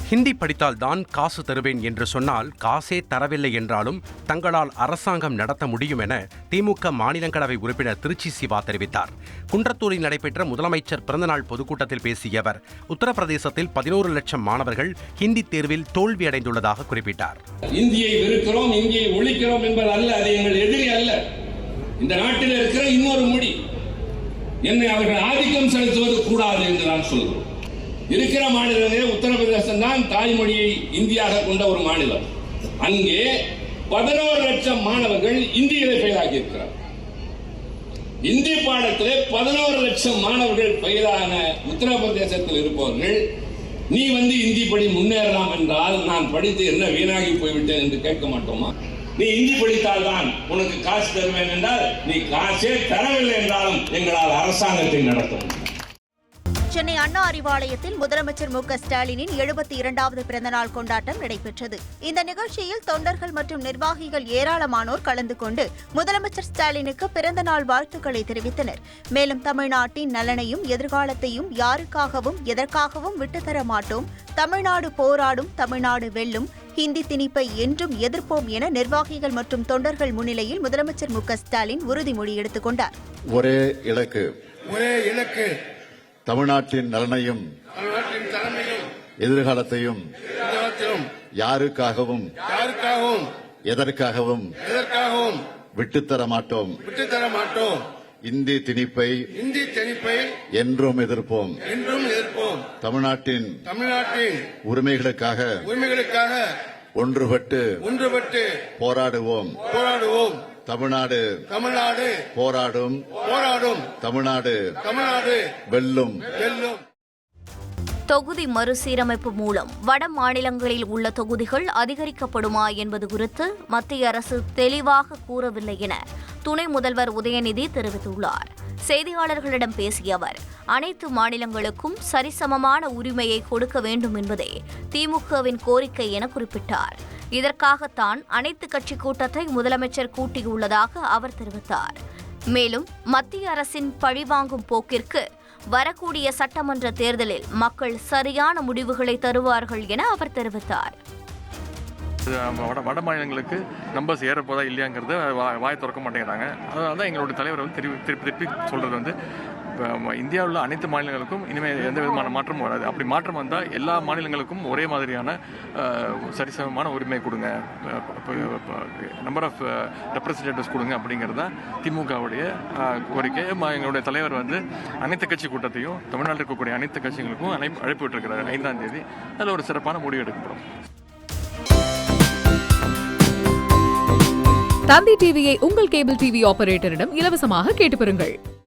ஹிந்தி படித்தால் தான் காசு தருவேன் என்று சொன்னால் காசே தரவில்லை என்றாலும் தங்களால் அரசாங்கம் நடத்த முடியும் என திமுக மாநிலங்களவை உறுப்பினர் திருச்சி சிவா தெரிவித்தார். குன்றத்தூரில் நடைபெற்ற முதலமைச்சர் பிறந்தநாள் பொதுக்கூட்டத்தில் பேசிய அவர், உத்தரப்பிரதேசத்தில் 11 லட்சம் மாணவர்கள் ஹிந்தி தேர்வில் தோல்வியடைந்துள்ளதாக குறிப்பிட்டார். இந்தியை வெறுக்கிறோம், இந்தியை ஒழிக்கிறோம் என்பது அல்ல, அது எங்கள் எதிரி அல்ல. இந்த நாட்டில் இருக்கிற இன்னொரு மொழி என்னை அவர்கள் ஆதிக்கம் செலுத்துவது கூடாது என்று நான் சொல்கிறோம். இருக்கிற மாநிலங்களே உத்தரப்பிரதேசம் தான் தாய்மொழியை இந்தியாக கொண்ட ஒரு மாநிலம். அங்கே 11 லட்சம் மாணவர்கள் இந்தியிலே ஃபெயிலாகி இருக்கிறார். இந்தி பாடத்திலே 11 லட்சம் மாணவர்கள் ஃபெயிலான உத்தரப்பிரதேசத்தில் இருப்பவர்கள், நீ இந்தி படி முன்னேறலாம் என்றால் நான் படித்து என்ன வீணாகி போய்விட்டேன் என்று கேட்க மாட்டோமா? நீ இந்தி படித்தால் தான் உனக்கு காசு தருவேன் என்றால் நீ காசே தரவில்லை என்றாலும் எங்களால் அரசாங்கத்தை நடத்தும். சென்னை அண்ணா அறிவாலயத்தில் முதலமைச்சர் மு க ஸ்டாலினின் 72வது பிறந்தநாள் கொண்டாட்டம் நடைபெற்றது. இந்த நிகழ்ச்சியில் தொண்டர்கள் மற்றும் நிர்வாகிகள் ஏராளமானோர் கலந்து கொண்டு முதலமைச்சர் ஸ்டாலினுக்கு பிறந்தநாள் வாழ்த்துக்களை தெரிவித்தனர். மேலும் தமிழ்நாட்டின் நலனையும் எதிர்காலத்தையும் யாருக்காகவும் எதற்காகவும் விட்டுத்தர மாட்டோம், தமிழ்நாடு போராடும், தமிழ்நாடு வெல்லும், ஹிந்தி திணிப்பை என்றும் எதிர்ப்போம் என நிர்வாகிகள் மற்றும் தொண்டர்கள் முன்னிலையில் முதலமைச்சர் மு க ஸ்டாலின் உறுதிமொழி எடுத்துக் கொண்டார். ஒரே இலக்கு தமிழ்நாட்டின் நலனையும் எதிர்காலத்தையும் யாருக்காகவும் எதற்காகவும் விட்டுத்தர மாட்டோம். இந்தி திணிப்பை என்றும் எதிர்ப்போம். தமிழ்நாட்டின் உரிமைகளுக்காக ஒன்றுபட்டு போராடுவோம். தமிழ்நாடு போராடும், தமிழ்நாடு வெல்லும். தொகுதி மறுசீரமைப்பு மூலம் வட மாநிலங்களில் உள்ள தொகுதிகள் அதிகரிக்கப்படுமா என்பது குறித்து மத்திய அரசு தெளிவாக கூறவில்லை என துணை முதல்வர் உதயநிதி தெரிவித்துள்ளார். செய்தியாளர்களிடம் பேசிய அவர், அனைத்து மாநிலங்களுக்கும் சரிசமமான உரிமையை கொடுக்க வேண்டும் என்பதே திமுகவின் கோரிக்கை என குறிப்பிட்டார். இதற்காகத்தான் அனைத்து கட்சி கூட்டத்தை முதலமைச்சர் கூட்டியுள்ளதாக அவர் தெரிவித்தார். மேலும் மத்திய அரசின் பழிவாங்கும் போக்கிற்கு வரக்கூடிய சட்டமன்ற தேர்தலில் மக்கள் சரியான முடிவுகளை தருவார்கள் என அவர் தெரிவித்தார். வட மாநிலங்களுக்கு நம்பர்ஸ் ஏறப்போதா இல்லையாங்கிறத வாய் திறக்க மாட்டேங்கிறாங்க. அதனால தான் எங்களுடைய தலைவர் திருப்பி சொல்றது இந்தியாவில் அனைத்து மாநிலங்களுக்கும் இனிமேல் எந்த விதமான மாற்றமும் வராது. அப்படி மாற்றம் வந்தால் எல்லா மாநிலங்களுக்கும் ஒரே மாதிரியான சரிசமமான உரிமை கொடுங்க, நம்பர் ஆஃப் ரெப்ரசன்டேட்டிவ்ஸ் கொடுங்க அப்படிங்கிறது தான் திமுகவுடைய கோரிக்கை. எங்களுடைய தலைவர் அனைத்து கட்சி கூட்டத்தையும் தமிழ்நாட்டில் இருக்கக்கூடிய அனைத்து கட்சிகளுக்கும் அழைப்பு விட்டிருக்கிறார் 5ஆம் தேதி. அதில் ஒரு சிறப்பான முடிவு எடுக்கப்படும். தந்தி டிவியை உங்கள் கேபிள் டிவி ஆபரேட்டரிடம் இலவசமாக கேட்டு பெறுங்கள்.